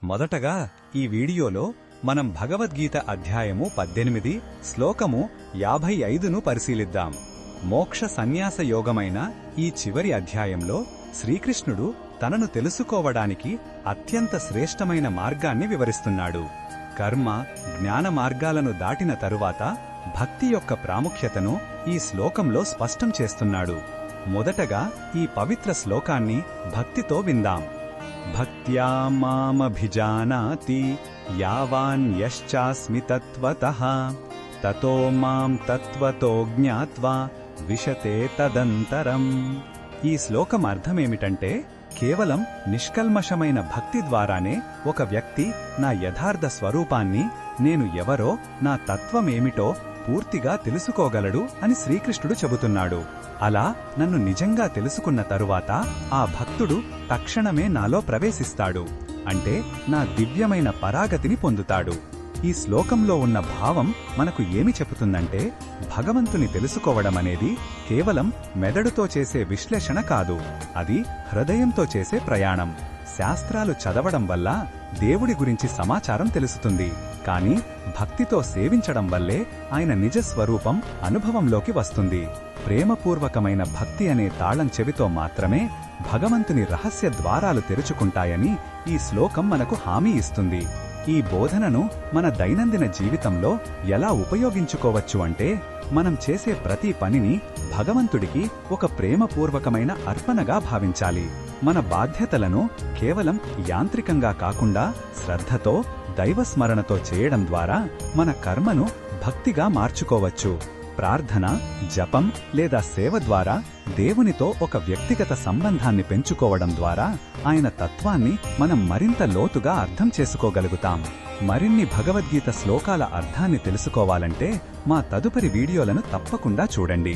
మొదటగా ఈ వీడియోలో మనం భగవద్గీత అధ్యాయము 18 శ్లోకము 55ను పరిశీలిద్దాం. మోక్ష సన్యాస యోగమైన ఈ చివరి అధ్యాయంలో శ్రీకృష్ణుడు తనను తెలుసుకోవడానికి అత్యంత శ్రేష్టమైన మార్గాన్ని వివరిస్తున్నాడు. కర్మ, జ్ఞాన మార్గాలను దాటిన తరువాత భక్తి యొక్క ప్రాముఖ్యతను ఈ శ్లోకంలో స్పష్టం చేస్తున్నాడు. మొదటగా ఈ పవిత్ర శ్లోకాన్ని భక్తితో విందాం. భక్త్యా మామభిజానాతి యావాన్ యశ్చాస్మి తత్వతః తతో మాం తత్వతో జ్ఞాత్వా విశతే తదంతరం. ఈ శ్లోకం అర్థమేమిటంటే, కేవలం నిష్కల్మషమైన భక్తి ద్వారానే ఒక వ్యక్తి నా యథార్థ స్వరూపాన్ని, నేను ఎవరో, నా తత్వమేమిటో పూర్తిగా తెలుసుకోగలడు అని శ్రీకృష్ణుడు చెబుతున్నాడు. అలా నన్ను నిజంగా తెలుసుకున్న తరువాత ఆ భక్తుడు తక్షణమే నాలో ప్రవేశిస్తాడు, అంటే నా దివ్యమైన పరాగతిని పొందుతాడు. ఈ శ్లోకంలో ఉన్న భావం మనకు ఏమి చెబుతుందంటే, భగవంతుని తెలుసుకోవడమనేది కేవలం మెదడుతో చేసే విశ్లేషణ కాదు, అది హృదయంతో చేసే ప్రయాణం. శాస్త్రాలు చదవడం వల్ల దేవుడి గురించి సమాచారం తెలుస్తుంది, కాని భక్తితో సేవించడం వల్లే ఆయన నిజస్వరూపం అనుభవంలోకి వస్తుంది. ప్రేమపూర్వకమైన భక్తి అనే తాళం చెవితో మాత్రమే భగవంతుని రహస్య ద్వారాలు తెరుచుకుంటాయని ఈ శ్లోకం మనకు హామీ ఇస్తుంది. ఈ బోధనను మన దైనందిన జీవితంలో ఎలా ఉపయోగించుకోవచ్చు అంటే, మనం చేసే ప్రతి పనిని భగవంతుడికి ఒక ప్రేమపూర్వకమైన అర్పణగా భావించాలి. మన బాధ్యతలను కేవలం యాంత్రికంగా కాకుండా శ్రద్ధతో, దైవస్మరణతో చేయడం ద్వారా మన కర్మను భక్తిగా మార్చుకోవచ్చు. ప్రార్థన, జపం లేదా సేవ ద్వారా దేవునితో ఒక వ్యక్తిగత సంబంధాన్ని పెంచుకోవడం ద్వారా ఆయన తత్వాన్ని మనం మరింత లోతుగా అర్థం చేసుకోగలుగుతాం. మరిన్ని భగవద్గీత శ్లోకాల అర్థాన్ని తెలుసుకోవాలంటే మా తదుపరి వీడియోలను తప్పకుండా చూడండి.